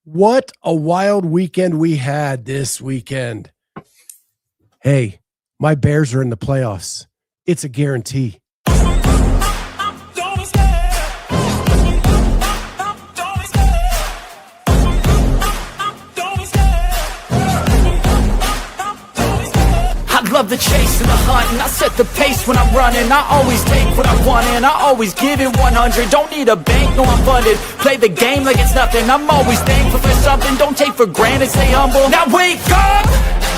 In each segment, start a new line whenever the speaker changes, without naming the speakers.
What a wild weekend we had this weekend. Hey, my Bears are in the playoffs. It's a guarantee.
Love the chase and the hunt, and I set the pace when I'm running. I always take what I want and I always give it 100. Don't need a bank, no I'm funded. Play the game like it's nothing. I'm always thankful for something. Don't take for granted, stay humble. Now wake up!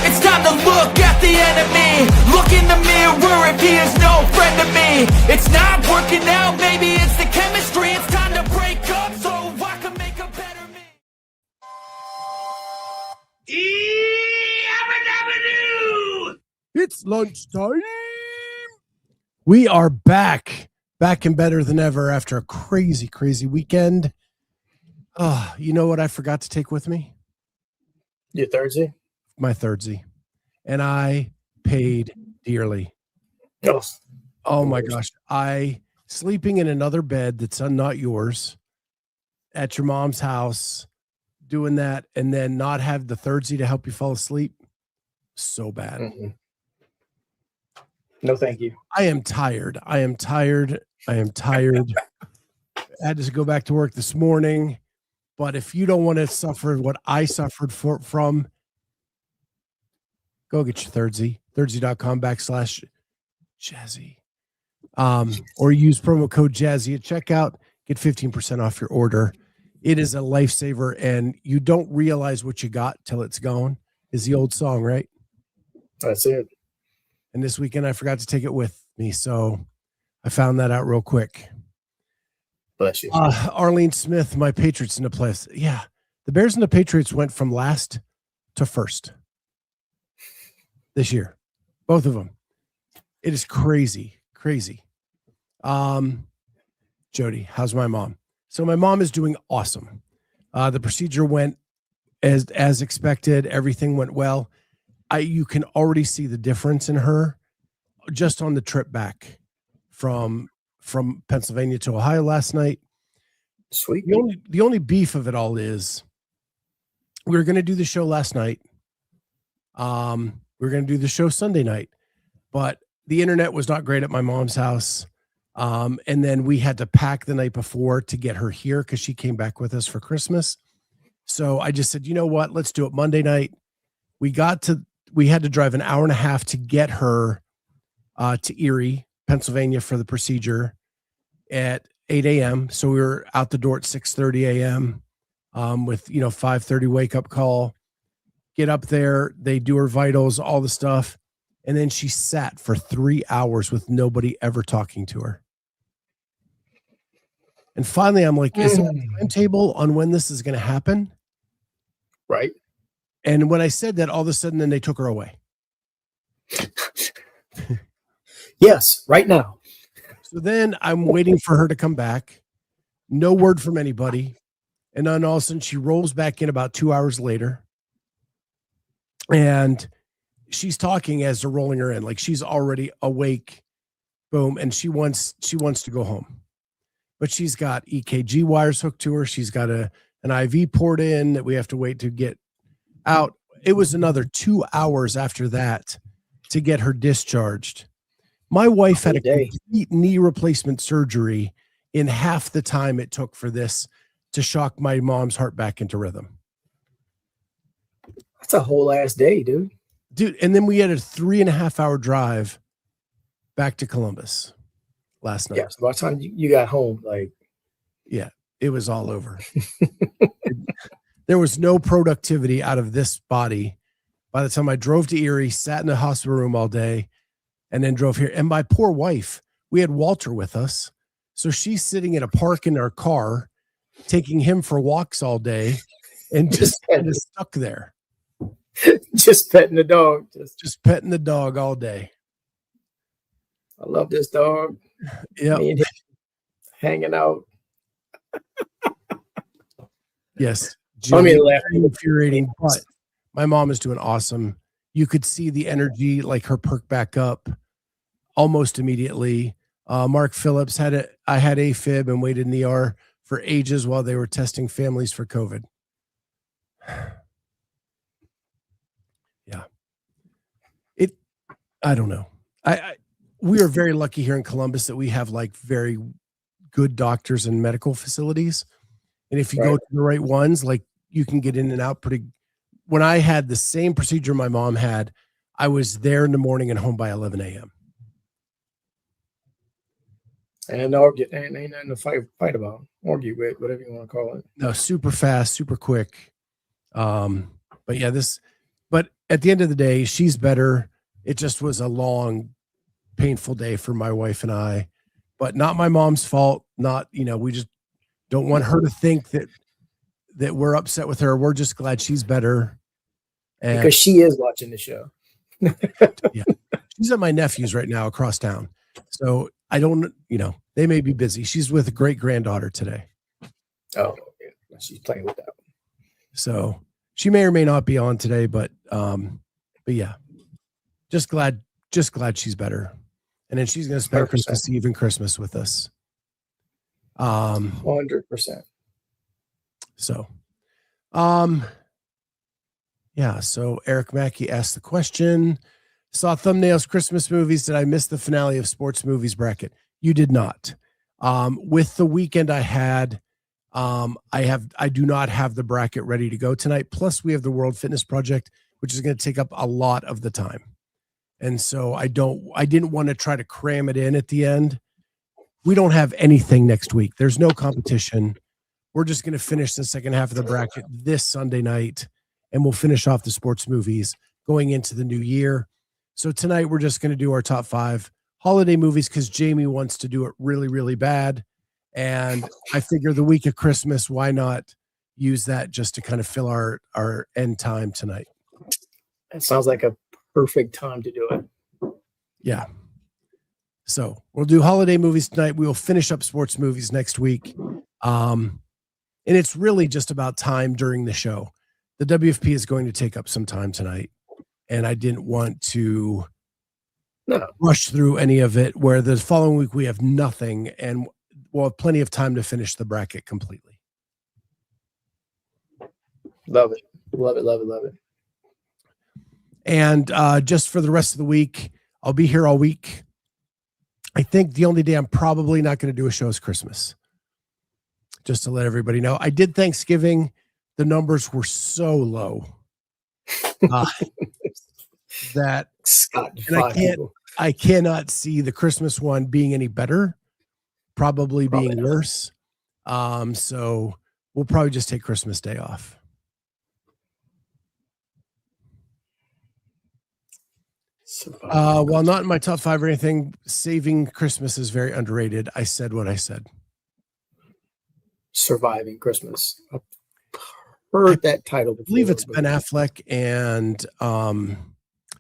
It's time to look at the enemy. Look in the mirror if he is no friend to me. It's not working out, maybe it's the chemistry. It's time to break up so I can make a better me.
It's lunchtime. We are back and better than ever after a crazy, crazy weekend. You know what I forgot to take with me?
Your Thursday?
My Thursday. And I paid dearly. Oh my gosh. Sleeping in another bed that's not yours at your mom's house, doing that, and then not have the Thursday to help you fall asleep. So bad.
Mm-hmm. No, thank you.
I am tired. I had to go back to work this morning. But if you don't want to suffer what I suffered from, go get your Thursday, thursday.com/Jazzy. Or use promo code Jazzy at checkout, get 15% off your order. It is a lifesaver, and you don't realize what you got till it's gone, is the old song, right?
That's it.
And this weekend, I forgot to take it with me, so I found that out real quick.
Bless you.
Arlene Smith, my Patriots in the place. Yeah, the Bears and the Patriots went from last to first this year. Both of them. It is crazy, crazy. Jody, how's my mom? So my mom is doing awesome. The procedure went as expected. Everything went well. You can already see the difference in her just on the trip back from Pennsylvania to Ohio last night.
Sweet.
The only beef of it all is we were going to do the show last night. We were going to do the show Sunday night, but the internet was not great at my mom's house. And then we had to pack the night before to get her here because she came back with us for Christmas. So I just said, you know what? Let's do it Monday night. We had to drive an hour and a half to get her to Erie, Pennsylvania for the procedure at 8 a.m. So we were out the door at 6:30 a.m. With 5:30 wake up call. Get up there, they do her vitals, all the stuff, and then she sat for 3 hours with nobody ever talking to her. And finally, I'm like, is there a timetable on when this is going to happen?
Right.
And when I said that, all of a sudden, then they took her away.
Yes, right now.
So then I'm waiting for her to come back. No word from anybody. And then all of a sudden, she rolls back in about 2 hours later. And she's talking as they're rolling her in. Like she's already awake. Boom. And she wants to go home. But she's got EKG wires hooked to her. She's got an IV poured in that we have to wait to get out. It was another 2 hours after that to get her discharged. My wife had a complete knee replacement surgery in half the time it took for this to shock my mom's heart back into rhythm.
That's a whole ass day, dude.
And then we had a 3.5 hour drive back to Columbus last night.
Yeah, so by the time you got home,
yeah, it was all over. There was no productivity out of this body by the time I drove to Erie, sat in the hospital room all day, and then drove here. And my poor wife, we had Walter with us. So she's sitting in a park in our car, taking him for walks all day and just kind of stuck there.
Just petting the dog.
Just petting the dog all day.
I love this dog.
Yeah.
Hanging out.
Yes.
Infuriating,
but my mom is doing awesome. You could see the energy, like her perk back up almost immediately. Mark Phillips I had AFib and waited in the ER for ages while they were testing families for COVID. Yeah. I don't know. We are very lucky here in Columbus that we have like very good doctors and medical facilities. And if you go to the right ones, like you can get in and out pretty. When I had the same procedure my mom had, I was there in the morning and home by 11 a.m.
And argue, and ain't nothing to fight about, argue with, whatever you want to call it.
No, super fast, super quick. But yeah, but at the end of the day, she's better. It just was a long, painful day for my wife and I, but not my mom's fault. Not, we just don't want her to think that we're upset with her. We're just glad she's better. And
because she is watching the show.
Yeah. She's at my nephew's right now across town. So I don't, they may be busy. She's with a great granddaughter today.
Oh, yeah. She's playing with that one.
So she may or may not be on today, but yeah, just glad she's better. And then she's going to spend 100%. Christmas Eve and Christmas with us.
100%.
So, yeah. So Eric Mackey asked the question, saw thumbnails, Christmas movies. Did I miss the finale of sports movies bracket? You did not. With the weekend I had, I do not have the bracket ready to go tonight. Plus we have the World Fitness Project, which is going to take up a lot of the time. And so I didn't want to try to cram it in at the end. We don't have anything next week. There's no competition. We're just going to finish the second half of the bracket this Sunday night, and we'll finish off the sports movies going into the new year. So tonight we're just going to do our top 5 holiday movies because Jamie wants to do it really, really bad. And I figure the week of Christmas, why not use that just to kind of fill our end time tonight?
That sounds like a perfect time to do it.
Yeah. So we'll do holiday movies tonight. We will finish up sports movies next week. And it's really just about time during the show. The WFP is going to take up some time tonight. And I didn't want to rush through any of it, where the following week we have nothing and we'll have plenty of time to finish the bracket completely.
Love it. Love it. Love it. Love it.
And just for the rest of the week, I'll be here all week. I think the only day I'm probably not going to do a show is Christmas. Just to let everybody know. I did Thanksgiving. The numbers were so low that I cannot see the Christmas one being any better, probably being worse. So we'll probably just take Christmas Day off. While not in my top 5 or anything, saving Christmas is very underrated. I said what I said.
Surviving Christmas. I've heard that title before.
I believe it's Ben Affleck and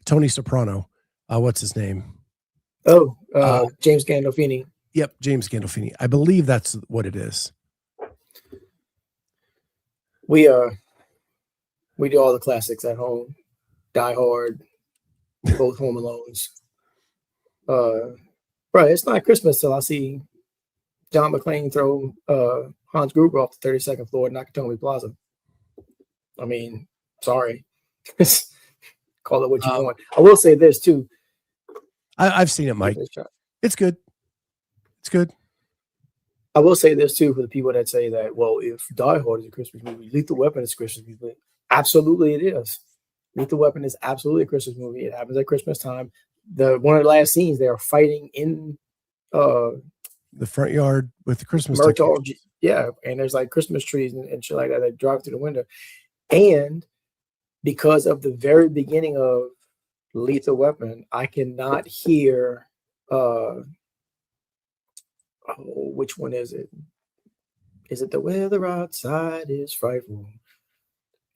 Tony Soprano. What's his name?
James Gandolfini.
Yep, James Gandolfini. I believe that's what it is.
We do all the classics at home. Die Hard. Both Home Alones. Right, it's not Christmas till I see John McClane throw Hans Gruber off the 32nd floor at Nakatomi Plaza. I mean, sorry. Call it what you want. I will say this too.
I've seen it, Mike. It's good. It's good.
I will say this too for the people that say that, well, if Die Hard is a Christmas movie, Lethal Weapon is a Christmas movie. Absolutely, it is. Lethal Weapon is absolutely a Christmas movie. It happens at Christmas time. One of the last scenes, they are fighting in
the front yard with the Christmas
tree. Yeah, and there's like Christmas trees and shit like that that drive through the window. And because of the very beginning of Lethal Weapon, I cannot hear which one is it? Is it The Weather Outside Is Frightful?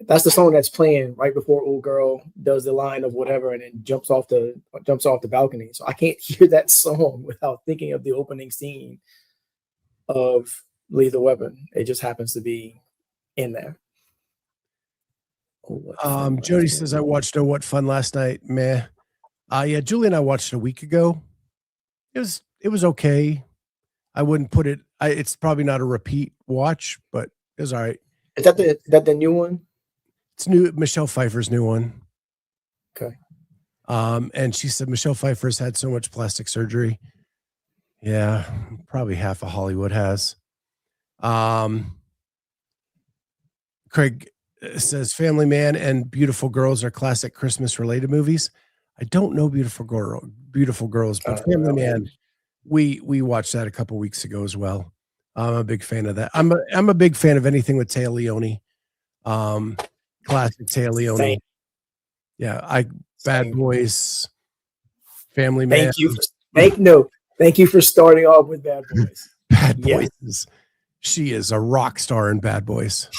That's the song that's playing right before old girl does the line of whatever and then jumps off the balcony. So I can't hear that song without thinking of the opening scene of Lethal Weapon. It just happens to be in there.
Jody says I watched What Fun last night. Meh. Yeah, Julie and I watched it a week ago. It was okay. I wouldn't put it. It's probably not a repeat watch, but it was all right.
Is that the new one?
It's new. Michelle Pfeiffer's new one.
Okay.
And she said Michelle Pfeiffer's had so much plastic surgery. Yeah, probably half of Hollywood has. Craig says Family Man and Beautiful Girls are classic Christmas related movies. I don't know Beautiful Girls, but Family Man, we watched that a couple weeks ago as well. I'm a big fan of that. I'm a big fan of anything with Téa Leoni. Classic Téa Leoni.
Same.
Yeah, Bad
Same.
Boys, Family Man.
Thank you for starting off with Bad Boys.
Bad Boys. She is a rock star in Bad Boys.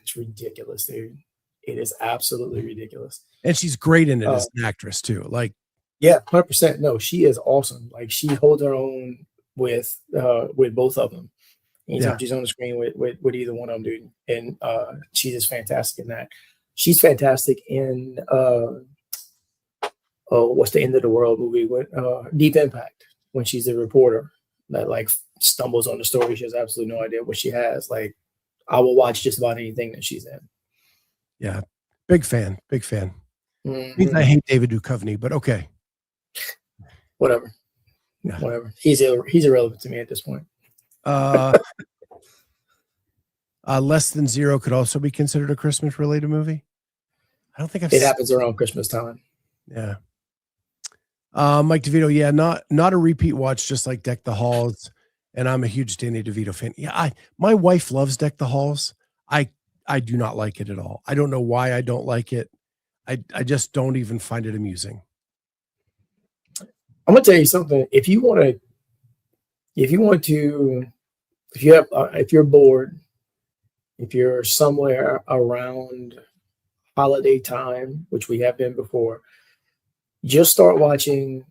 It's ridiculous, dude. It is absolutely ridiculous.
And she's great in it as an actress too. Like,
yeah, 100%. No, she is awesome. Like, she holds her own with both of them. Anytime she's on the screen with either one of them, dude. And she's just fantastic in that. She's fantastic in what's the End of the World movie with Deep Impact, when she's a reporter that like stumbles on the story. She has absolutely no idea what she has. Like, I will watch just about anything that she's in.
Yeah, big fan.
Mm-hmm.
I hate David Duchovny, but okay.
Whatever.
Yeah.
Whatever. He's irrelevant to me at this point.
Less Than Zero could also be considered a Christmas related movie. I don't think
it happens around Christmas time.
Yeah. Mike DeVito, yeah, not a repeat watch, just like Deck the Halls. And I'm a huge Danny DeVito fan. Yeah, my wife loves Deck the Halls. I do not like it at all. I don't know why I don't like it. I just don't even find it amusing.
I'm gonna tell you something. If you're bored, if you're somewhere around holiday time, which we have been before, just start watching,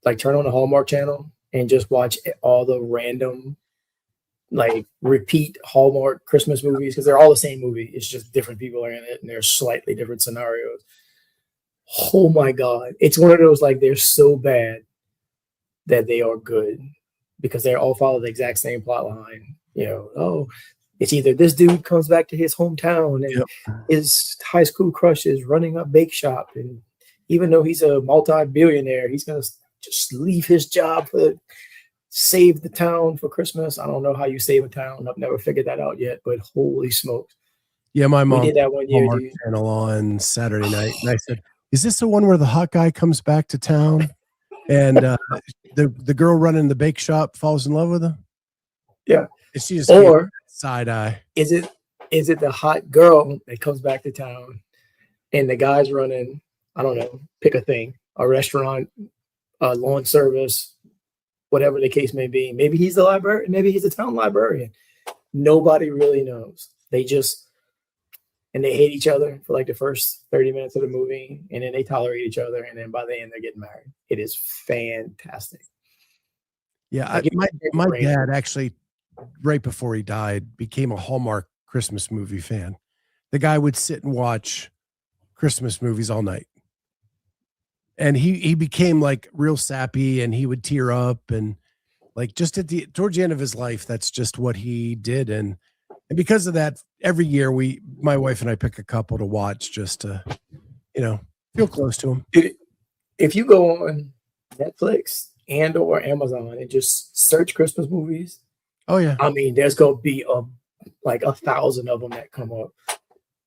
like turn on the Hallmark channel and just watch all the random, like repeat Hallmark Christmas movies, because they're all the same movie. It's just different people are in it and there's slightly different scenarios. Oh my God. It's one of those, like, they're so bad that they are good, because they all follow the exact same plot line. It's either this dude comes back to his hometown and his high school crush is running a bake shop, and even though he's a multi-billionaire, he's going to just leave his job to save the town for Christmas. I don't know how you save a town. I've never figured that out yet, but holy smokes.
Yeah, my mom
did that one year,
Hallmark channel on Saturday night, and I said, is this the one where the hot guy comes back to town and the girl running the bake shop falls in love with him?
Yeah.
And she just side eye.
Is it the hot girl that comes back to town and the guy's running, I don't know, pick a thing, a restaurant, a lawn service, whatever the case may be. Maybe he's the librarian, maybe he's a town librarian. Nobody really knows. They hate each other for like the first 30 minutes of the movie, and then they tolerate each other, and then by the end they're getting married. It is fantastic.
Yeah, my dad actually, right before he died, became a Hallmark Christmas movie fan. The guy would sit and watch Christmas movies all night. And he became like real sappy, and he would tear up, and like just towards the end of his life, that's just what he did. And because of that, every year my wife and I pick a couple to watch just to, feel close to him.
If you go on Netflix and or Amazon and just search Christmas movies,
oh yeah,
I mean, there's gonna be like 1,000 of them that come up,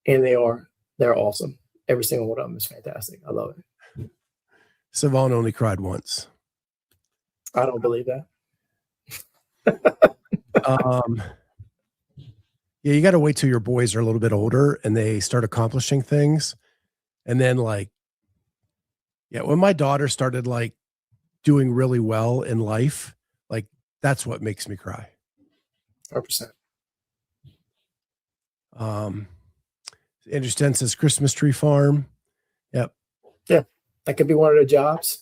and they're awesome. Every single one of them is fantastic. I love it.
Savon only cried once.
I don't believe that.
Yeah, you got to wait till your boys are a little bit older and they start accomplishing things. And then when my daughter started like doing really well in life, like that's what makes me cry.
100%.
Andrew Sten says Christmas Tree Farm. Yep.
Yeah. That could be one of the jobs.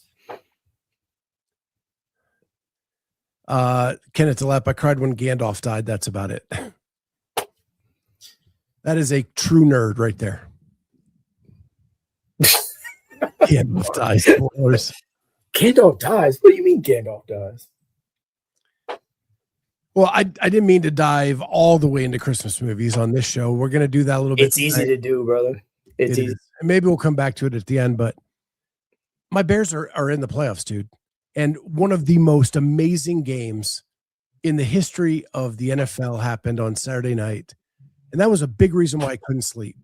Kenneth Delap, I cried when Gandalf died. That's about it. That is a true nerd right there. Gandalf dies.
Gandalf dies? What do you mean Gandalf dies?
Well, I didn't mean to dive all the way into Christmas movies on this show. We're going to do that a little bit.
It's easy to do, brother. It's easy.
And maybe we'll come back to it at the end, but my Bears are in the playoffs, dude. And one of the most amazing games in the history of the NFL happened on Saturday night. And that was a big reason why I couldn't sleep.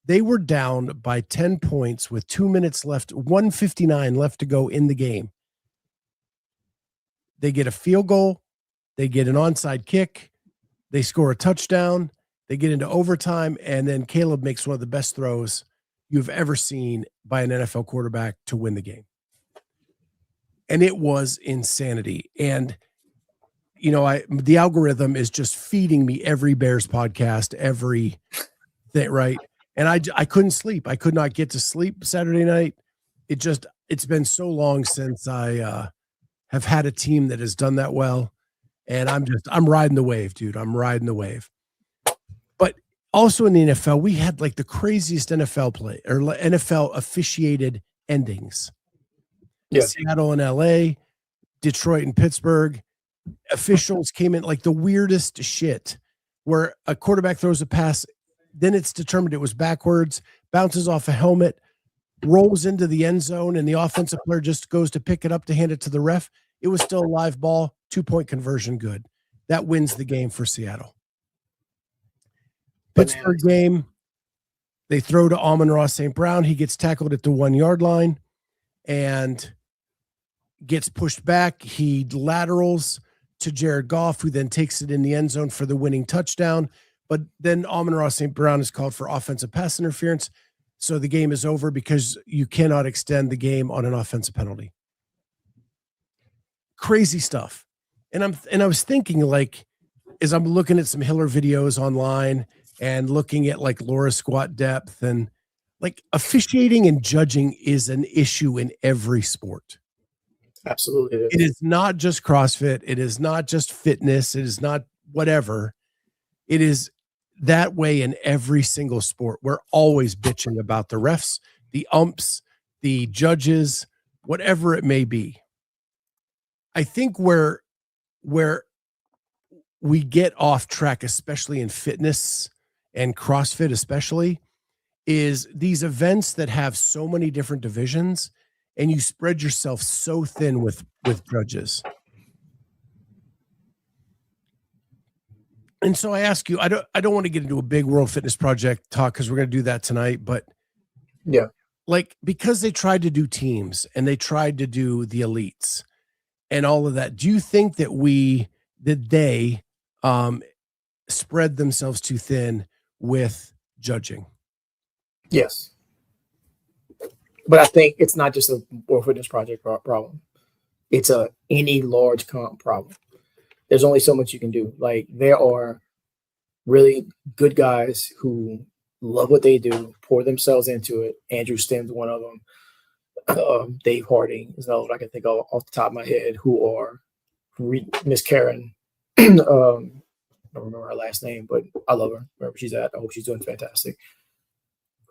They were down by 10 points with 2 minutes left, 1:59 left to go in the game. They get a field goal. They get an onside kick. They score a touchdown. They get into overtime. And then Caleb makes one of the best throws you've ever seen by an NFL quarterback to win the game. And it was insanity. And, you know, the algorithm is just feeding me every Bears podcast, every thing, right? And I couldn't sleep. I could not get to sleep Saturday night. It's been so long since I have had a team that has done that well. And I'm riding the wave, dude. I'm riding the wave. But also in the NFL, we had like the craziest NFL play or NFL officiated endings. Yeah. Seattle and LA, Detroit and Pittsburgh. Officials came in like the weirdest shit where a quarterback throws a pass. Then it's determined it was backwards, bounces off a helmet, rolls into the end zone, and the offensive player just goes to pick it up to hand it to the ref. It was still a live ball, 2-point conversion good. That wins the game for Seattle. Pittsburgh game, they throw to Amon-Ra St. Brown. He gets tackled at the 1-yard line and gets pushed back. He laterals to Jared Goff, who then takes it in the end zone for the winning touchdown. But then Amon-Ra St. Brown is called for offensive pass interference. So the game is over because you cannot extend the game on an offensive penalty. Crazy stuff. And I was thinking, like, as I'm looking at some Hiller videos online and looking at like Laura squat depth, and like officiating and judging is an issue in every sport.
Absolutely.
It is not just CrossFit. It is not just fitness. It is not whatever. It is that way in every single sport. We're always bitching about the refs, the umps, the judges, whatever it may be. I think where we get off track, especially in fitness and CrossFit especially, is these events that have so many different divisions and you spread yourself so thin with judges. And so I ask you, I don't want to get into a big World Fitness Project talk because we're going to do that tonight, but
yeah,
like, because they tried to do teams and they tried to do the elites and all of that, do you think that they spread themselves too thin with judging?
Yes. But I think it's not just a World Fitness Project problem. It's any large comp problem. There's only so much you can do. Like, there are really good guys who love what they do, pour themselves into it. Andrew Stem's one of them. Dave Harding is another one I can think of off the top of my head, who are Miss Karen. I don't remember her last name, but I love her wherever she's at. I hope she's doing fantastic.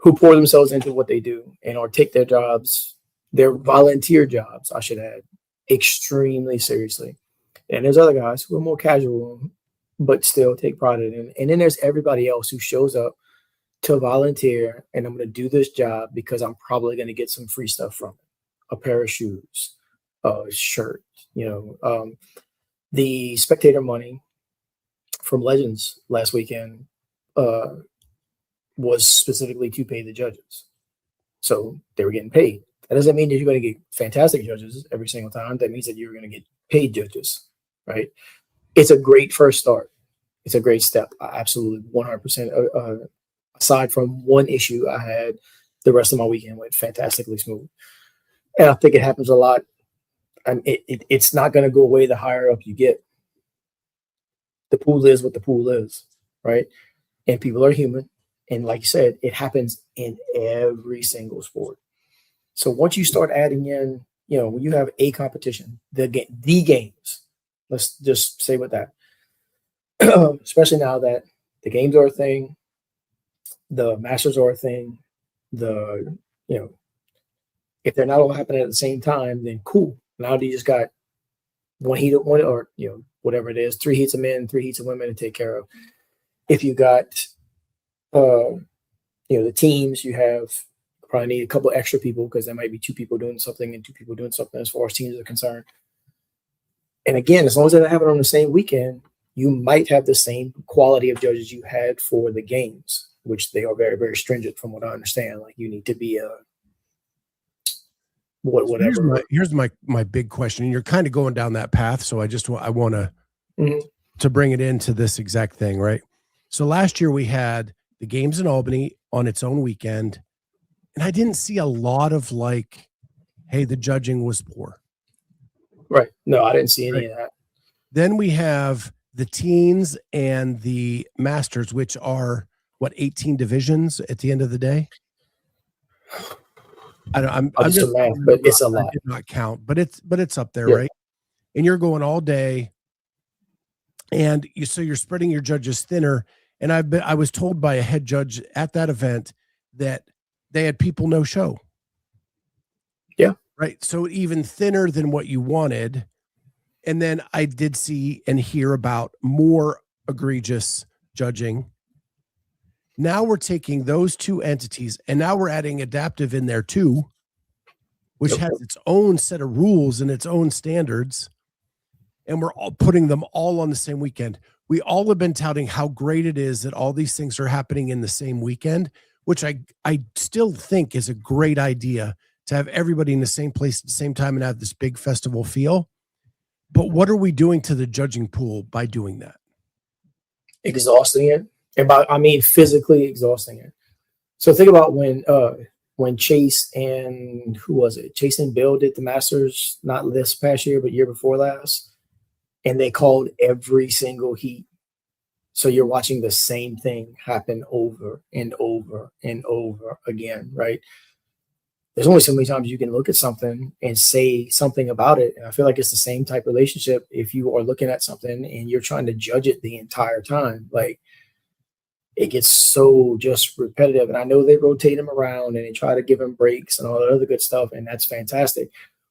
Who pour themselves into what they do and or take their jobs, their volunteer jobs, I should add, extremely seriously. And there's other guys who are more casual, but still take pride in it. And then there's everybody else who shows up to volunteer, and I'm going to do this job because I'm probably going to get some free stuff from it. A pair of shoes, a shirt, the spectator money from Legends last weekend was specifically to pay the judges. So they were getting paid. That doesn't mean that you're going to get fantastic judges every single time. That means that you're going to get paid judges, right? It's a great first start. It's a great step. Absolutely, 100%. Aside from one issue I had, the rest of my weekend went fantastically smooth. And I think it happens a lot. And it's not going to go away the higher up you get. The pool is what the pool is, right? And people are human. And like you said, it happens in every single sport. So once you start adding in, when you have a competition, the games, let's just say with that, especially now that the games are a thing, the Masters are a thing, if they're not all happening at the same time, then cool. Now you just got one heat, whatever it is, 3 heats of men, 3 heats of women to take care of. If you got, the teams, you have probably need a couple extra people because there might be 2 people doing something and 2 people doing something as far as teams are concerned. And again, as long as they have it on the same weekend, you might have the same quality of judges you had for the games, which they are very, very stringent from what I understand. Like you need to be whatever.
Here's my big question. And you're kind of going down that path. So I want to bring it into this exact thing, right? So last year we had the games in Albany on its own weekend. And I didn't see a lot of like, hey, the judging was poor.
Right. No, I didn't see any of that.
Then we have the teens and the masters, which are 18 divisions at the end of the day. I'm just
math, but it's a lot.
I did not count, but it's up there, right? And you're going all day, and you're spreading your judges thinner. And I was told by a head judge at that event that they had people no show.
Yeah.
Right. So even thinner than what you wanted. And then I did see and hear about more egregious judging. Now we're taking those 2 entities and now we're adding adaptive in there too, which has its own set of rules and its own standards. And we're all putting them all on the same weekend. We all have been touting how great it is that all these things are happening in the same weekend, which I still think is a great idea to have everybody in the same place at the same time and have this big festival feel. But what are we doing to the judging pool by doing that?
Exhausting it. And physically exhausting it. So think about when Chase and who was it? Chase and Bill did the Masters, not this past year, but year before last. And they called every single heat. So you're watching the same thing happen over and over and over again, right? There's only so many times you can look at something and say something about it. And I feel like it's the same type of relationship if you are looking at something and you're trying to judge it the entire time. Like it gets so just repetitive. And I know they rotate them around and they try to give them breaks and all that other good stuff. And that's fantastic.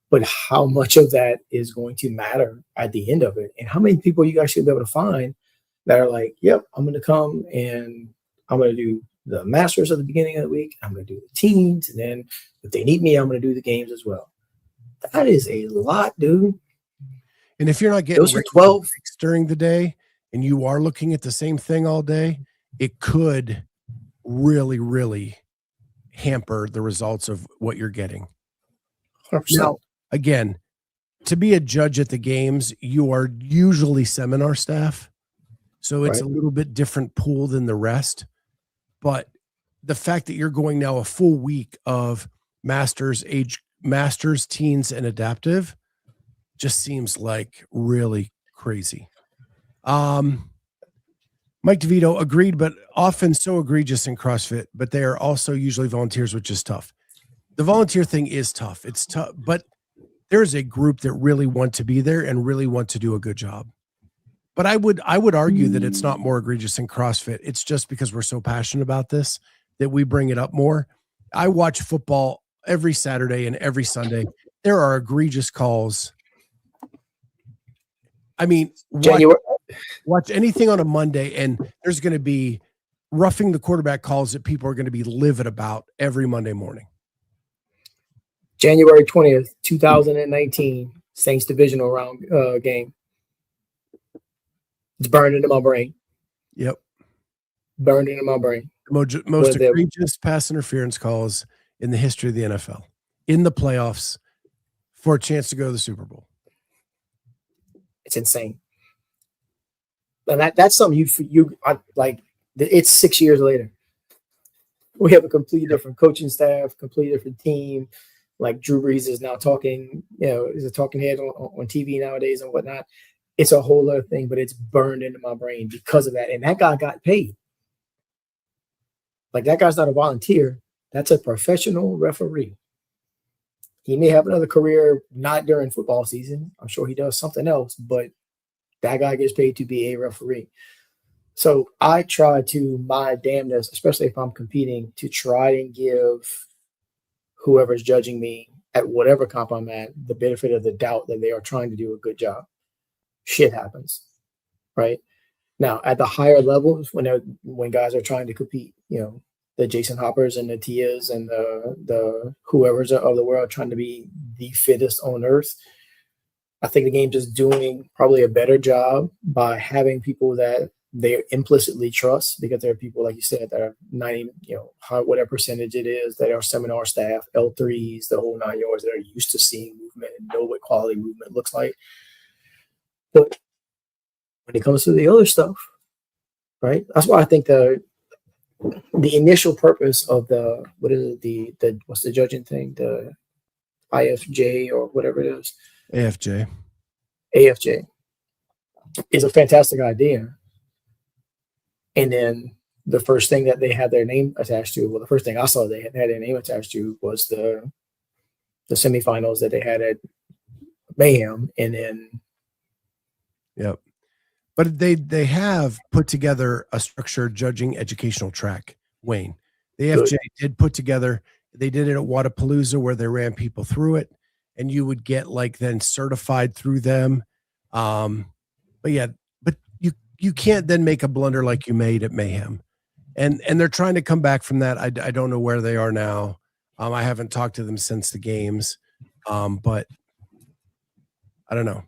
But how much of that is going to matter at the end of it? And how many people you guys should be able to find that are like, yep, I'm going to come and I'm going to do the Masters at the beginning of the week. I'm going to do the teams. And then if they need me, I'm going to do the games as well. That is a lot, dude.
And if you're not getting
those are 12
breaks during the day and you are looking at the same thing all day, it could really, really hamper the results of what you're getting.
100%.
Now, again, to be a judge at the games, you are usually seminar staff. So it's a little bit different pool than the rest. But the fact that you're going now a full week of masters, teens, and adaptive just seems like really crazy. Mike DeVito agreed, but often so egregious in CrossFit, but they are also usually volunteers, which is tough. The volunteer thing is tough. It's tough, but there's a group that really want to be there and really want to do a good job. But I would argue that it's not more egregious in CrossFit. It's just because we're so passionate about this that we bring it up more. I watch football every Saturday and every Sunday. There are egregious calls. I mean, watch anything on a Monday, and there's going to be roughing the quarterback calls that people are going to be livid about every Monday morning.
January 20th, 2019, Saints divisional round game. It's burned into my brain.
Yep.
Burned into my brain.
The most egregious pass interference calls in the history of the NFL in the playoffs for a chance to go to the Super Bowl.
It's insane. And that's something it's 6 years later. We have a completely different coaching staff, completely different team. Like Drew Brees is now talking, is a talking head on TV nowadays and whatnot. It's a whole other thing, but it's burned into my brain because of that. And that guy got paid. Like that guy's not a volunteer. That's a professional referee. He may have another career not during football season. I'm sure he does something else, but that guy gets paid to be a referee. So I try to my damnness, especially if I'm competing, to try and give whoever's judging me at whatever comp I'm at the benefit of the doubt that they are trying to do a good job. shit happens, right? Now, at the higher levels, when guys are trying to compete, the Jason Hoppers and the Tias and the whoever's of the world trying to be the fittest on earth, I think the game's just doing probably a better job by having people that they implicitly trust, because there are people, like you said, that are 90, whatever percentage it is, that are seminar staff, L3s, the whole 9 yards, that are used to seeing movement and know what quality movement looks like. But when it comes to the other stuff, right? That's why I think the initial purpose of what's the judging thing? The IFJ or whatever it is.
AFJ
is a fantastic idea. And then the first thing that they had their name attached to, the first thing I saw they had their name attached to was the semifinals that they had at Mayhem. And then
yep. But they have put together a structured judging educational track, Wayne. The AFJ did put together, they did it at Wadapalooza where they ran people through it, and you would get then certified through them. But you can't then make a blunder like you made at Mayhem. And they're trying to come back from that. I don't know where they are now. I haven't talked to them since the games. But I don't know.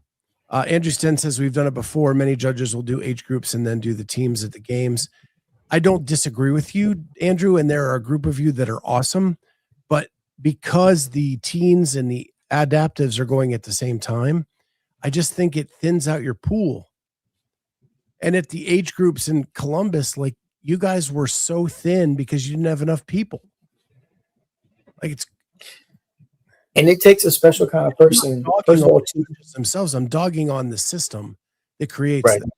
Andrew Sten says we've done it before. Many judges will do age groups and then do the teams at the games. I don't disagree with you, Andrew, and there are a group of you that are awesome, but because the teens and the adaptives are going at the same time, I just think it thins out your pool. And at the age groups in Columbus, you guys were so thin because you didn't have enough people.
And it takes a special kind of person. First of all,
themselves, I'm dogging on the system that creates them.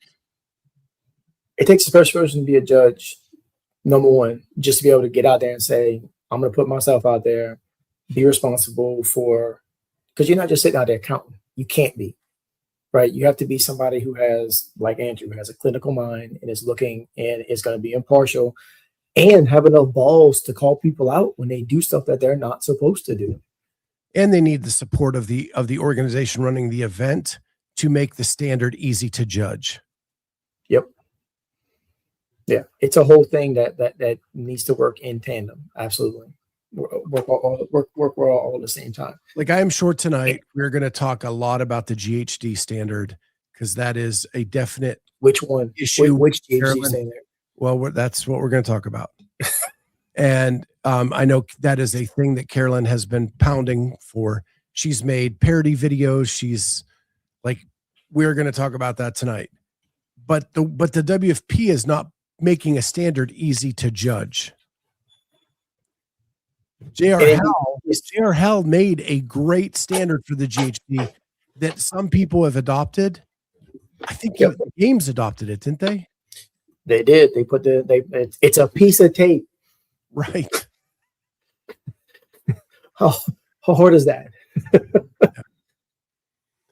It takes a special person to be a judge, number one, just to be able to get out there and say, I'm going to put myself out there, be responsible because you're not just sitting out there counting. You can't be, right? You have to be somebody who has, like Andrew, has a clinical mind and is looking and is going to be impartial and have enough balls to call people out when they do stuff that they're not supposed to do.
And they need the support of the organization running the event to make the standard easy to judge.
Yep. Yeah, it's a whole thing that needs to work in tandem. Absolutely, work all at the same time.
I am sure tonight we're going to talk a lot about the GHD standard because that is a definite
which one
issue.
Which GHD standard?
Well, that's what we're going to talk about. And I know that is a thing that Carolyne has been pounding for. She's made parody videos. She's we're going to talk about that tonight. But the WFP is not making a standard easy to judge. J.R. Hell made a great standard for the GHD that some people have adopted. I think the games adopted it, didn't they?
They did. They put it's a piece of tape.
Right.
How hard is that?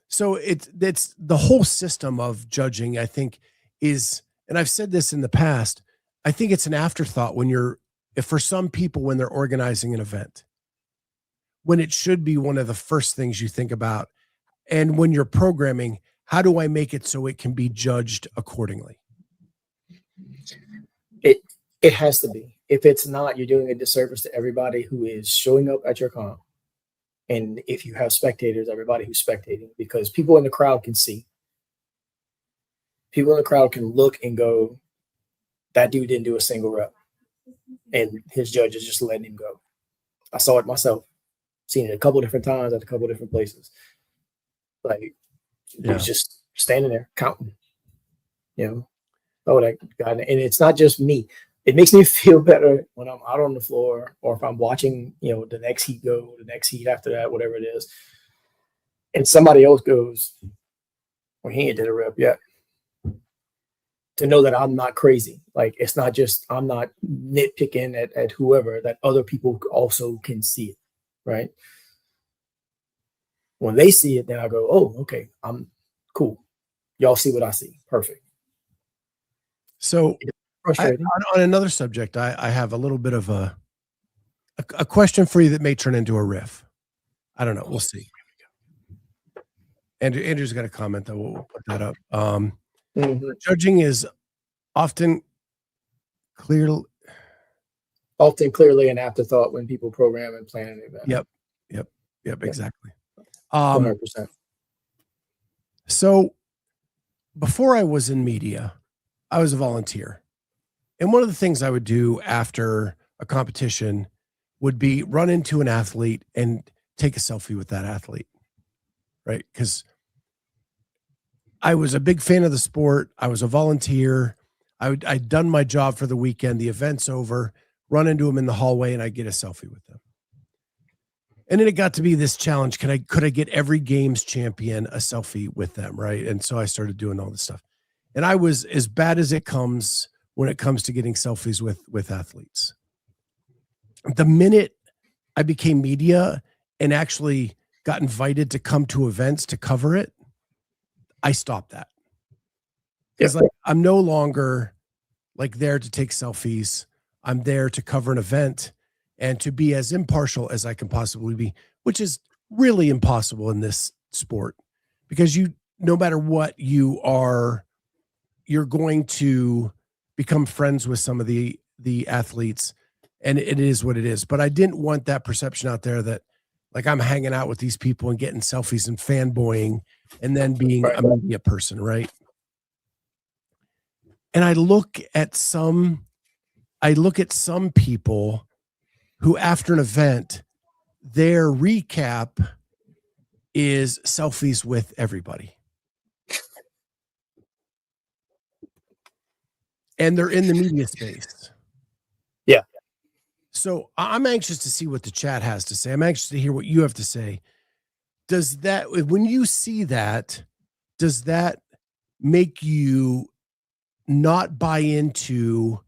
So it's the whole system of judging, I think, is, and I've said this in the past, I think it's an afterthought for some people when they're organizing an event, when it should be one of the first things you think about. And when you're programming, how do I make it so it can be judged accordingly?
It has to be. If it's not, you're doing a disservice to everybody who is showing up at your comp. And if you have spectators, everybody who's spectating, because people in the crowd can see. People in the crowd can look and go, that dude didn't do a single rep. And his judge is just letting him go. I saw it myself. Seen it a couple different times at a couple different places. He's just standing there counting. Oh, that guy. And it's not just me. It makes me feel better when I'm out on the floor or if I'm watching, the next heat go, the next heat after that, whatever it is. And somebody else goes, well, he ain't did a rep yet. To know that I'm not crazy. It's not just, I'm not nitpicking at whoever, that other people also can see it, right? When they see it, then I go, oh, okay, I'm cool. Y'all see what I see. Perfect.
So on another subject, I have a little bit of a question for you that may turn into a riff. I don't know. We'll see. Andrew's got a comment that we'll put that up.
Mhm.
Judging is often clearly
an afterthought when people program and plan an event.
Yep, exactly.
100%.
So before I was in media, I was a volunteer. And one of the things I would do after a competition would be run into an athlete and take a selfie with that athlete, right? Because I was a big fan of the sport. I was a volunteer. I'd done my job for the weekend. The event's over, run into them in the hallway, and I get a selfie with them. And then it got to be this challenge. Could I get every games champion a selfie with them, right? And so I started doing all this stuff. And I was as bad as it comes when it comes to getting selfies with athletes. The minute I became media and actually got invited to come to events to cover it, I stopped that. Because like I'm no longer like there to take selfies. I'm there to cover an event and to be as impartial as I can possibly be, which is really impossible in this sport because no matter what you are, you're going to become friends with some of the athletes, and it is what it is. But I didn't want that perception out there that like I'm hanging out with these people and getting selfies and fanboying and then being a media person, right? And I look at some people who after an event, their recap is selfies with everybody. And they're in the media space.
Yeah.
So I'm anxious to see what the chat has to say. I'm anxious to hear what you have to say. Does that, when you see that, does that make you not buy into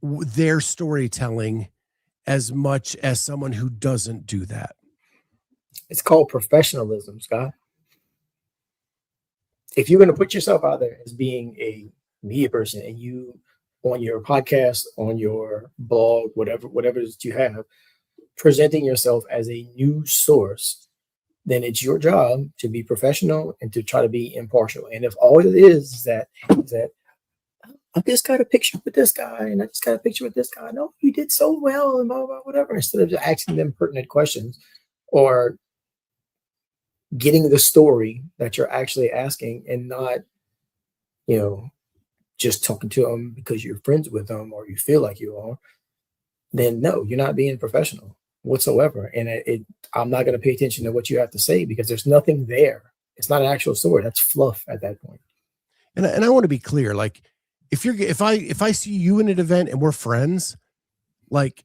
their storytelling as much as someone who doesn't do that?
It's called professionalism, Scott. If you're going to put yourself out there as being a media person and you on your podcast, on your blog, whatever that you have, presenting yourself as a news source, then it's your job to be professional and to try to be impartial. And if all it is that I just got a picture with this guy and I just got a picture with this guy. No, you did so well and blah, blah, whatever. Instead of just asking them pertinent questions or getting the story that you're actually asking and not, just talking to them because you're friends with them or you feel like you are, then no, you're not being professional whatsoever. And I'm not going to pay attention to what you have to say because there's nothing there. It's not an actual story. That's fluff at that point.
And I want to be clear, like if I see you in an event and we're friends, like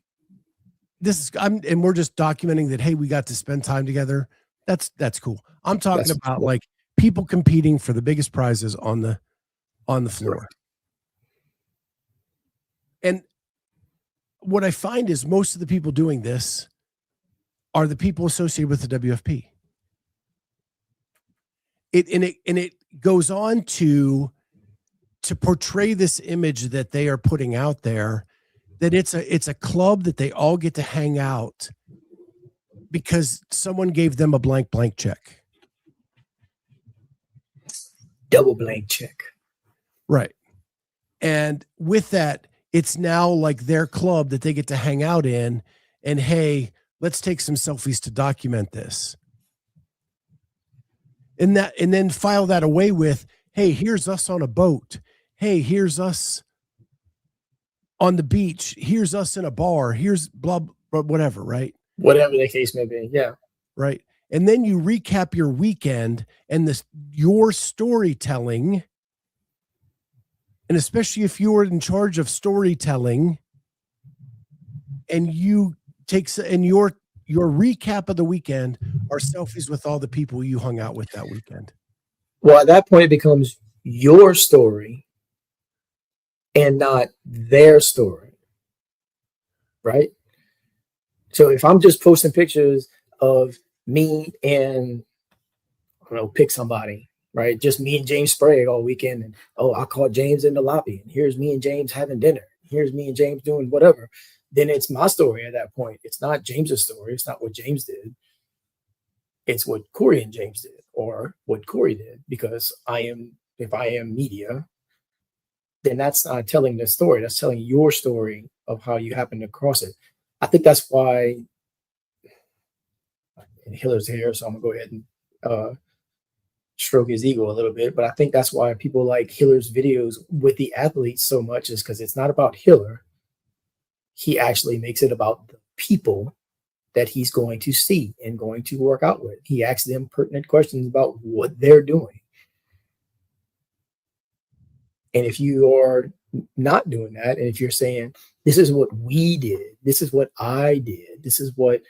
and we're just documenting that, hey, we got to spend time together. That's cool. I'm talking about like people competing for the biggest prizes on the floor. Right. And what I find is most of the people doing this are the people associated with the WFP. It goes on to portray this image that they are putting out there, that it's a club that they all get to hang out because someone gave them a blank check.
Double blank check.
Right. And with that, it's now like their club that they get to hang out in and, hey, let's take some selfies to document this. And then file that away with, hey, here's us on a boat. Hey, here's us on the beach. Here's us in a bar. Here's blah, blah, whatever, right?
Whatever the case may be. Yeah.
Right. And then you recap your weekend and your storytelling. And especially if you're in charge of storytelling and you your recap of the weekend are selfies with all the people you hung out with that weekend.
Well, at that point, it becomes your story and not their story. Right. So if I'm just posting pictures of me and, pick somebody. Right, just me and James Sprague all weekend, and I caught James in the lobby, and here's me and James having dinner. Here's me and James doing whatever. Then it's my story at that point. It's not James's story. It's not what James did. It's what Cory and James did, or what Cory did, because if I am media, then that's not telling the story. That's telling your story of how you happen to cross it. I think that's why, and Hiller's here, so I'm gonna go ahead and stroke his ego a little bit. But I think that's why people like Hiller's videos with the athletes so much, is because it's not about Hiller. He actually makes it about the people that he's going to see and going to work out with. He asks them pertinent questions about what they're doing. And if you are not doing that, and if you're saying, this is what we did, this is what I did, this is what,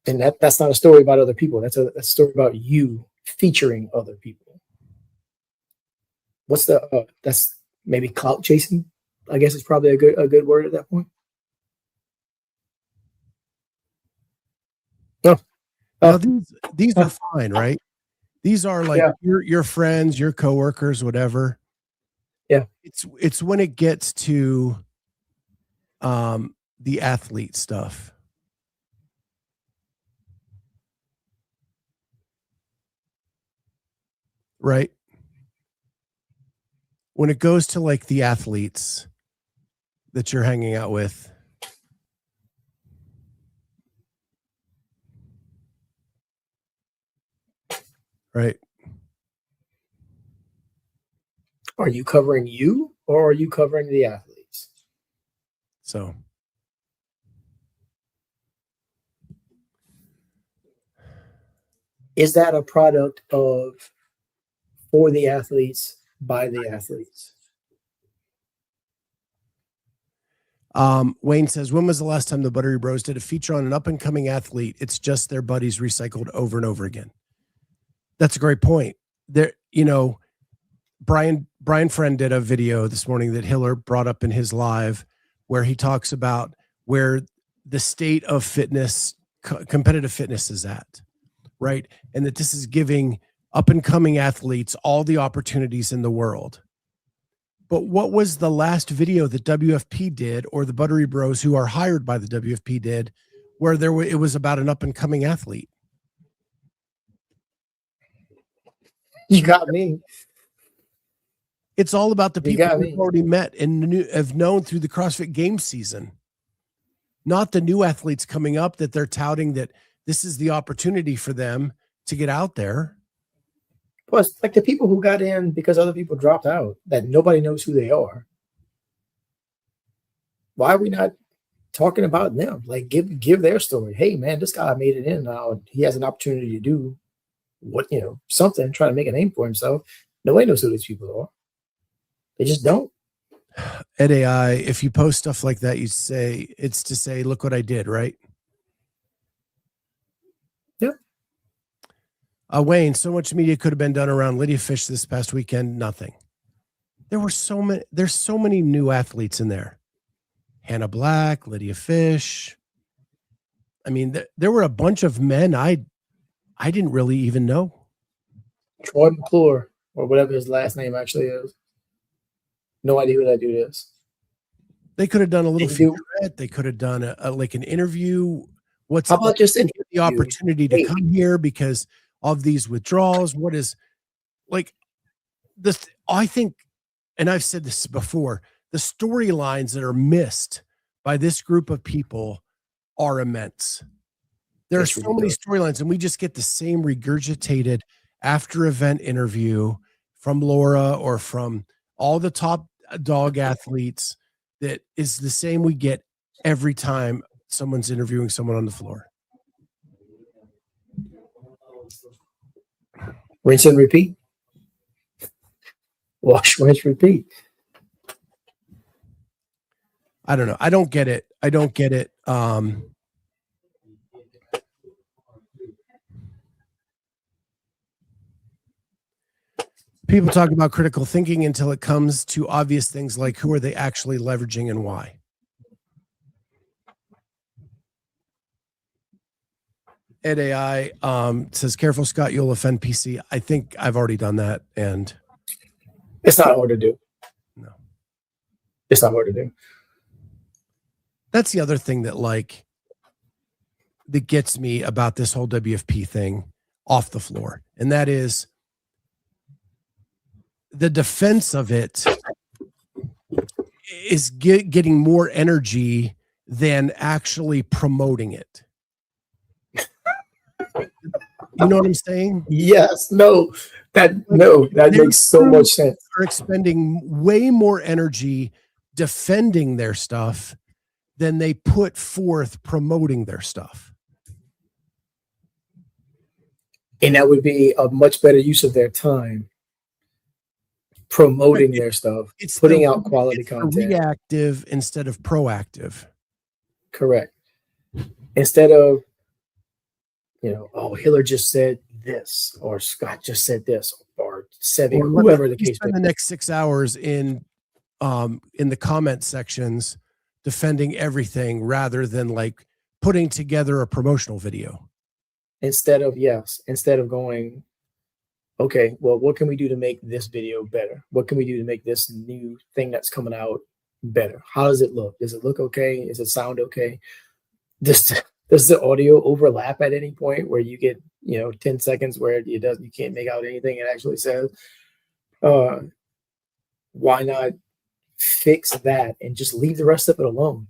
and that's not a story about other people. That's a story about you featuring other people. What's the, that's maybe clout chasing, I guess is probably a good word at that point. No.
Now these are fine, right? These are like your friends, your coworkers, whatever.
Yeah.
It's when it gets to the athlete stuff. Right? When it goes to like the athletes that you're hanging out with. Right.
Are you covering you, or are you covering the athletes?
So
is that a product of for the athletes by the athletes?
Wayne says, when was the last time the Buttery Bros did a feature on an up and coming athlete? It's just their buddies recycled over and over again. That's a great point. There, Brian Friend did a video this morning that Hiller brought up in his live, where he talks about where the state of fitness, competitive fitness is at, right? And that this is giving up and coming athletes all the opportunities in the world. But what was the last video that WFP did, or the Buttery Bros who are hired by the WFP did, where it was about an up and coming athlete?
You got me.
It's all about the people we've already met and have known through the CrossFit Games season, not the new athletes coming up that they're touting that this is the opportunity for them to get out there.
Plus, like the people who got in because other people dropped out, that nobody knows who they are. Why are we not talking about them? Like, give their story. Hey, man, this guy made it in. Now he has an opportunity to do something, try to make a name for himself. Nobody knows who these people are. They just don't.
At AI, if you post stuff like that, you say it's to say, look what I did, right?
Yeah.
Wayne, so much media could have been done around Lydia Fish this past weekend. Nothing. There's so many new athletes in there. Hannah Black, Lydia Fish. I mean, there were a bunch of men I didn't really even know.
Troy McClure, or whatever his last name actually is. No idea who that dude is.
They could have done a little featurette. They could have done like an interview.
How about just
the opportunity to come here because of these withdrawals? What is like this? I think, and I've said this before, the storylines that are missed by this group of people are immense. There are so many storylines, and we just get the same regurgitated after event interview from Laura or from all the top dog athletes that is the same we get every time someone's interviewing someone on the floor.
Rinse and repeat. Wash, rinse, repeat.
I don't know. I don't get it. People talk about critical thinking until it comes to obvious things like who are they actually leveraging and why. Ed AI says, careful, Scott, you'll offend PC. I think I've already done that. And
it's not hard to do.
No.
It's not hard to do.
That's the other thing that like that gets me about this whole WFP thing off the floor. And that is the defense of it is getting more energy than actually promoting it. You know what I'm saying?
Yes. That makes so much sense.
They're expending way more energy defending their stuff than they put forth promoting their stuff.
And that would be a much better use of their time promoting their stuff, putting out quality content.
Reactive instead of proactive.
Correct. Instead of, Hiller just said this, or Scott just said this, or Sevi, whoever the case may be.
Spend the next 6 hours in the comment sections defending everything rather than like putting together a promotional video.
Instead of going, okay, well, what can we do to make this video better? What can we do to make this new thing that's coming out better? How does it look? Does it look okay? Does it sound okay? Does the audio overlap at any point where you get 10 seconds where you can't make out anything it actually says? Why not fix that and just leave the rest of it alone?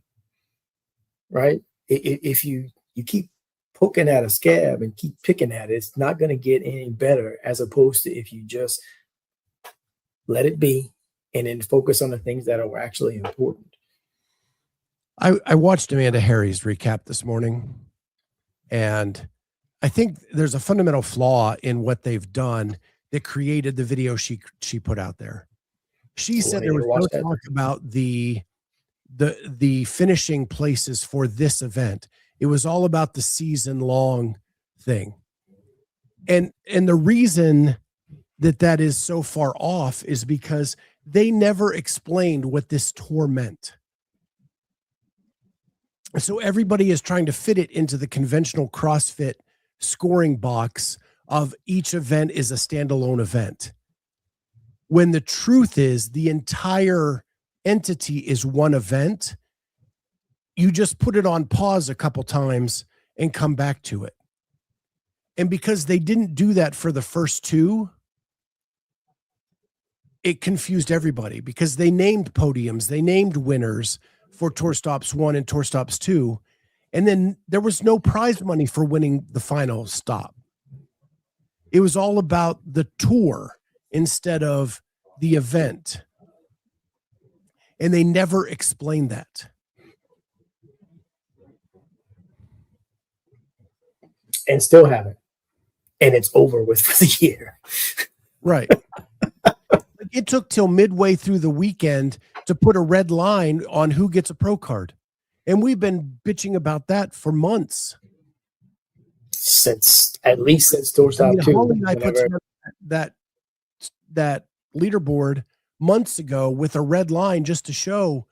Right? If you keep poking at a scab and keep picking at it, it's not going to get any better, as opposed to if you just let it be and then focus on the things that are actually important.
I watched Amanda Harry's recap this morning, and I think there's a fundamental flaw in what they've done that created the video she put out there. She said there was no talk about the finishing places for this event. It was all about the season-long thing. And the reason that is so far off is because they never explained what this tour meant. So everybody is trying to fit it into the conventional CrossFit scoring box of each event is a standalone event. When the truth is the entire entity is one event. You just put it on pause a couple times and come back to it. And because they didn't do that for the first two, it confused everybody because they named podiums, they named winners for Tour Stops 1 and Tour Stops 2. And then there was no prize money for winning the final stop. It was all about the tour instead of the event. And they never explained that.
And still haven't. And it's over with for the year.
Right. It took till midway through the weekend to put a red line on who gets a pro card. And we've been bitching about that for months.
Since Tour Stop 2.
Holly and I put that leaderboard months ago with a red line just to show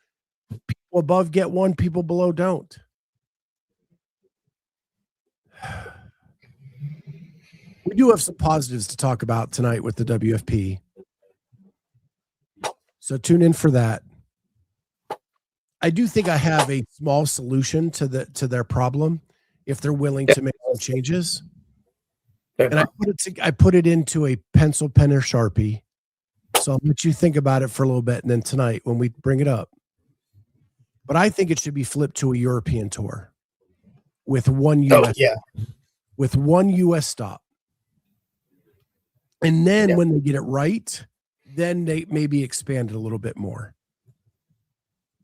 people above get one, people below don't. We do have some positives to talk about tonight with the WFP. So tune in for that. I do think I have a small solution to their problem if they're willing to make some changes. And I put it into a pencil, pen, or Sharpie. So I'll let you think about it for a little bit, and then tonight when we bring it up. But I think it should be flipped to a European tour with one US stop. And then when they get it right, then they maybe expand it a little bit more.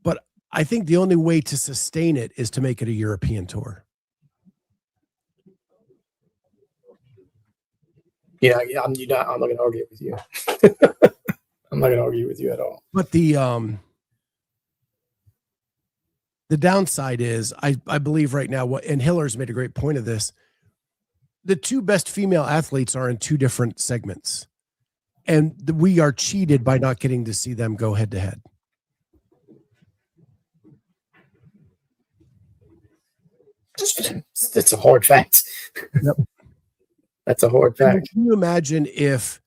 But I think the only way to sustain it is to make it a European tour.
Yeah, I'm not going to argue with you. I'm not going to argue with you at all.
But the downside is, I believe right now, and Hiller's made a great point of this, the two best female athletes are in two different segments. And we are cheated by not getting to see them go head to head.
It's a hard fact.
Yep.
That's a hard fact.
Can you imagine if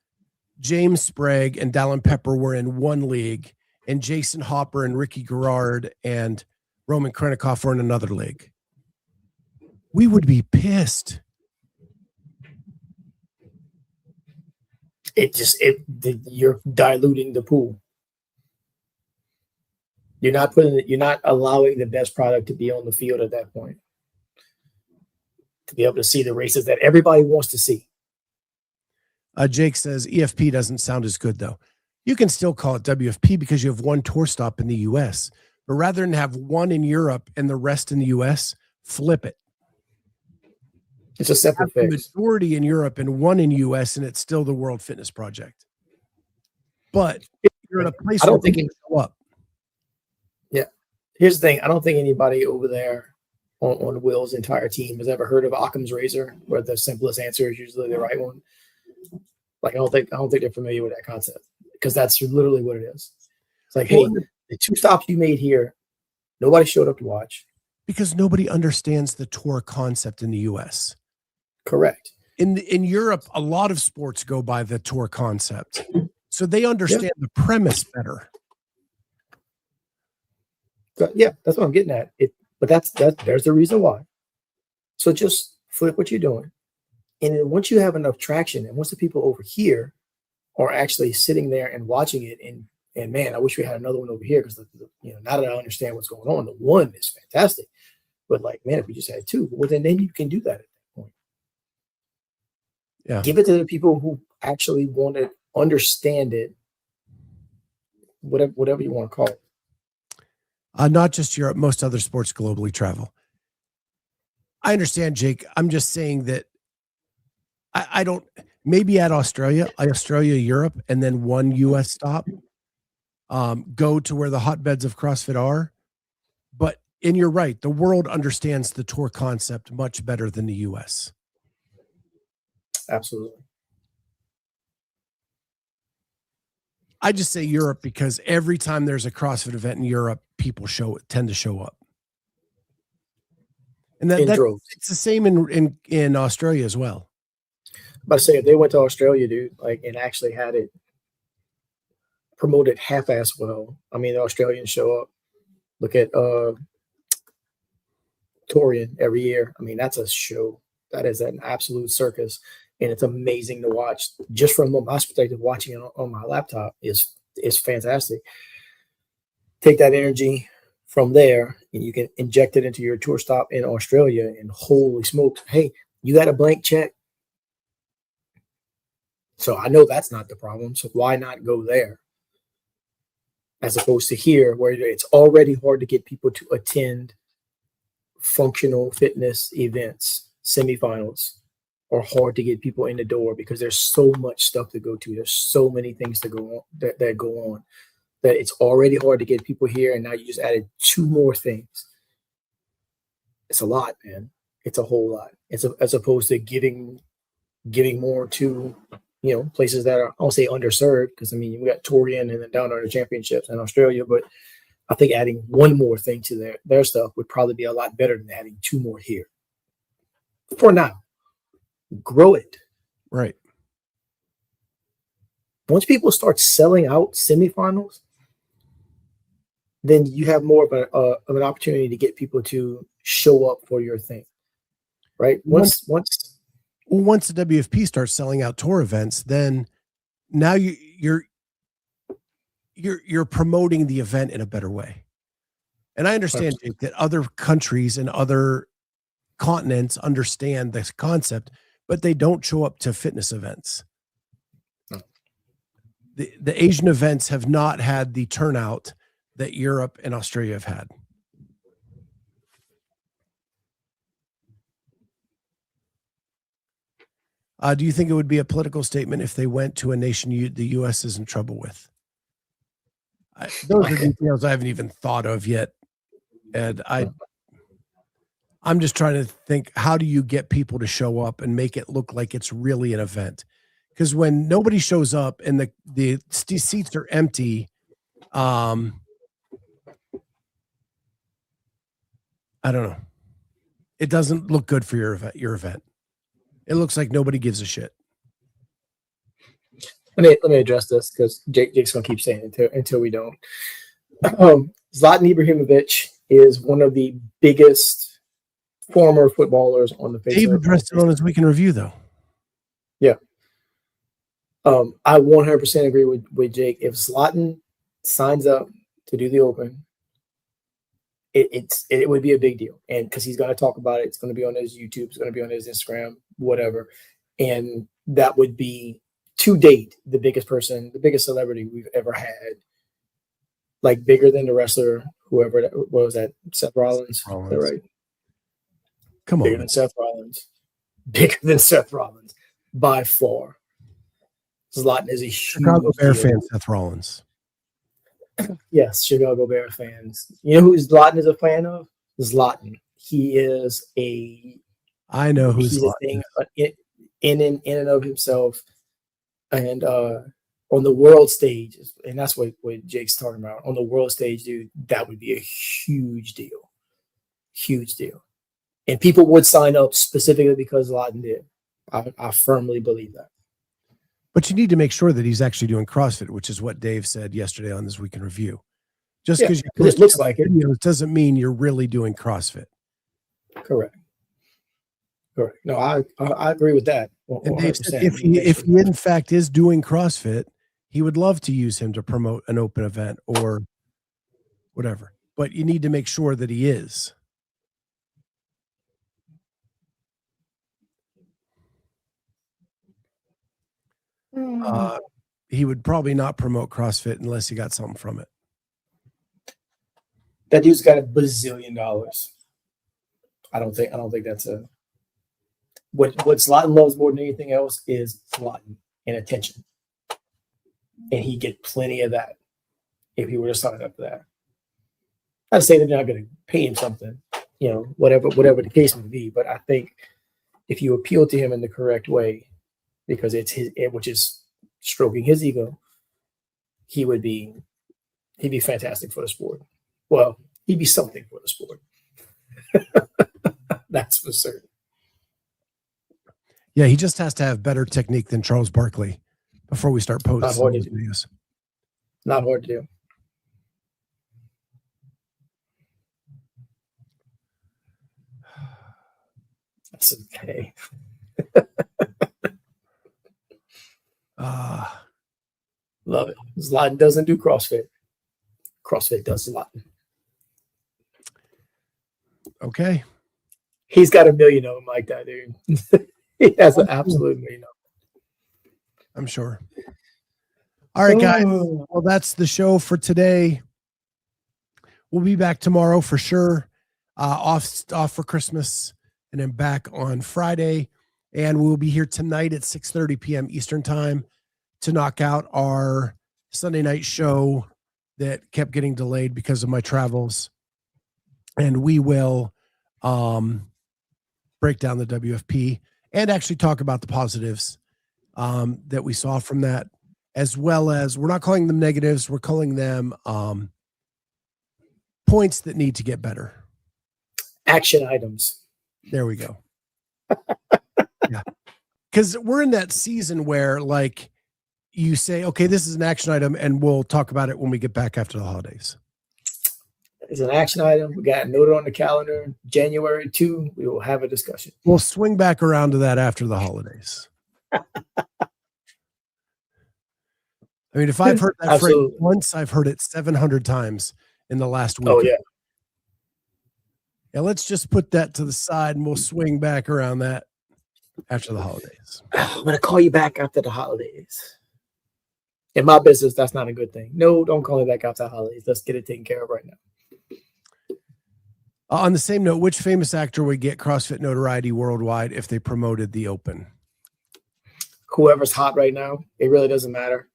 James Sprague and Dallin Pepper were in one league and Jason Hopper and Ricky Garrard and Roman Krennikov were in another league? we would be pissed.
You're diluting the pool. You're not allowing the best product to be on the field at that point, to be able to see the races that everybody wants to see.
Jake says EFP doesn't sound as good though. You can still call it WFP because you have one tour stop in the US, but rather than have one in Europe and the rest in the US, flip it.
It's a separate fix.
Majority in Europe and one in US, and it's still the World Fitness Project. But you're in a place where people show up.
Yeah. Here's the thing. I don't think anybody over there on Will's entire team has ever heard of Occam's razor, where the simplest answer is usually the right one. Like, I don't think they're familiar with that concept, because that's literally what it is. It's like, hey, the 2 stops you made here, nobody showed up to watch.
Because nobody understands the tour concept in the US.
Correct.
In Europe, a lot of sports go by the tour concept. So they understand the premise better.
Yeah, that's what I'm getting at. But there's the reason why. So just flip what you're doing. And then once you have enough traction, and once the people over here are actually sitting there and watching it, and man, I wish we had another one over here, because now that I understand what's going on, the one is fantastic. But like, man, if we just had 2, well, then you can do that at that point.
Yeah.
Give it to the people who actually want to understand it, whatever you want to call it.
Not just Europe, most other sports globally travel. I understand, Jake. I'm just saying that I don't, maybe at Australia, Europe, and then one US stop, go to where the hotbeds of CrossFit are. And you're right, the world understands the tour concept much better than the US.
Absolutely.
I just say Europe because every time there's a CrossFit event in Europe, people tend to show up. And it's the same in Australia as well.
I'm about to say, if they went to Australia, dude, and actually had it promoted half-ass well. I mean, the Australians show up. Look at Torian every year. I mean, that's a show. That is an absolute circus, and it's amazing to watch. Just from my perspective, watching it on my laptop is fantastic. Take that energy from there, and you can inject it into your tour stop in Australia, and holy smokes, hey, you got a blank check. So I know that's not the problem. So why not go there? As opposed to here, where it's already hard to get people to attend functional fitness events. Semifinals are hard to get people in the door because there's so much stuff to go to. There's so many things to go on that go on, that it's already hard to get people here. And now you just added 2 more things. It's a lot, man. It's a whole lot. It's as opposed to giving more to, places that are, I won't say underserved, because I mean, we got Torian and then Down Under Championships in Australia, but I think adding 1 more thing to their stuff would probably be a lot better than adding 2 more here. For now, grow it.
Right.
Once people start selling out semifinals, then you have more of an opportunity to get people to show up for your thing. Right. Once
the WFP starts selling out tour events, then now you're promoting the event in a better way. And I understand, Jake, that other countries and other continents understand this concept, but they don't show up to fitness events.
No.
The Asian events have not had the turnout that Europe and Australia have had. Do you think it would be a political statement if they went to a nation the U.S. is in trouble with? Those are details I haven't even thought of yet. And I'm just trying to think, how do you get people to show up and make it look like it's really an event? Because when nobody shows up and the seats are empty, I don't know. It doesn't look good for your event. It looks like nobody gives a shit.
Let me address this, because Jake's gonna keep saying it until we don't. Zlatan Ibrahimovic is one of the biggest former footballers on the face
Dave
of
addressed it on his weekend review, though.
Yeah. I 100% agree with Jake. If Zlatan signs up to do the Open, it would be a big deal. And because he's going to talk about it, it's going to be on his YouTube, it's going to be on his Instagram, whatever. And that would be, to date, the biggest celebrity we've ever had. Like bigger than the wrestler, whoever that what was that, Seth Rollins. Is that right?
Come on.
Bigger than Seth Rollins. Bigger than Seth Rollins by far. Zlatan is a
Chicago Bear fan, Seth Rollins.
Yes, Chicago Bear fans. You know who Zlatan is a fan of? Zlatan. He is
I know who
he's
Zlatan
is. In and of himself. And on the world stage, and that's what Jake's talking about. On the world stage, dude, that would be a huge deal. Huge deal. And people would sign up specifically because Zlatan did. I firmly believe that.
But you need to make sure that he's actually doing CrossFit, which is what Dave said yesterday on this weekend review. Just because
it looks like it
doesn't mean you're really doing CrossFit.
Correct. No, I agree with that. 100%.
And Dave said if he in fact is doing CrossFit, he would love to use him to promote an open event or whatever. But you need to make sure that he is. He would probably not promote CrossFit unless he got something from it.
That dude's got $1 bazillion. I don't think that's what Zlatan loves more than anything else is Zlatan and attention. And he'd get plenty of that if he were to sign up for that. I'd say they're not going to pay him something, whatever the case may be. But I think if you appeal to him in the correct way, because which is stroking his ego, he'd be fantastic for the sport. Well, he'd be something for the sport. That's for certain.
Yeah, he just has to have better technique than Charles Barkley before we start posting these videos.
Not hard to do. That's okay. Love it. Zlatan doesn't do CrossFit. CrossFit does Zlatan.
Okay.
He's got 1 million of them like that, dude. He has an absolute 1 million of them.
I'm sure. All right, guys. Well, that's the show for today. We'll be back tomorrow for sure. Off for Christmas, and then back on Friday. And we'll be here tonight at 6:30 p.m. Eastern time to knock out our Sunday night show that kept getting delayed because of my travels. And we will break down the WFP and actually talk about the positives that we saw from that, as well as, we're not calling them negatives, we're calling them points that need to get better.
Action items.
There we go. Yeah. Because we're in that season where, like, you say, okay, this is an action item, and we'll talk about it when we get back after the holidays.
It's an action item. We got noted on the calendar. January 2, we will have a discussion.
We'll swing back around to that after the holidays. I mean, if I've heard that phrase once, I've heard it 700 times in the last week.
Oh, yeah.
Yeah, let's just put that to the side, and we'll swing back around that after the holidays.
I'm going to call you back after the holidays. In my business, that's not a good thing. No, don't call me back after the holidays. Let's get it taken care of right now.
On the same note, which famous actor would get CrossFit notoriety worldwide if they promoted the Open?
Whoever's hot right now. It really doesn't matter.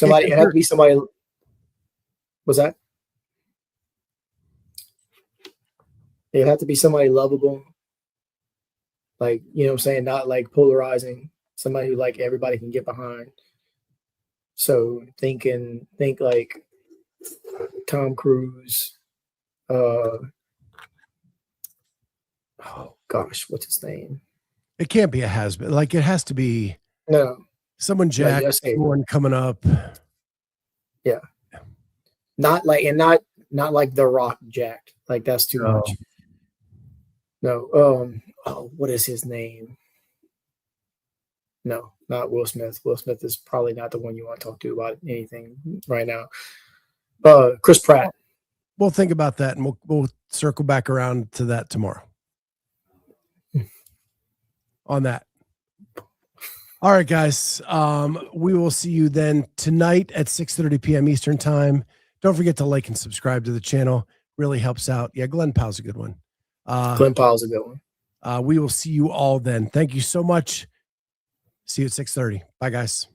It have to be somebody. What's that? It'd have to be somebody lovable. Like, you know what I'm saying? Not like polarizing. Somebody who like everybody can get behind. So think like Tom Cruise. Oh gosh, what's his name?
It can't be a has-been. Like, it has to be
someone
jacked, one coming up.
Yeah. not like like The Rock jacked. Like that's too
No.
much. No. Oh, what is his name? No, not Will Smith. Will Smith is probably not the one you want to talk to about anything right now. Chris Pratt.
We'll think about that, and we'll circle back around to that tomorrow. On that. All right, guys. We will see you then tonight at 6:30 p.m. Eastern time. Don't forget to like and subscribe to the channel. Really helps out. Yeah, Glenn Powell's a good one.
Glenn Powell's a good one.
We will see you all then. Thank you so much. See you at 6:30. Bye, guys.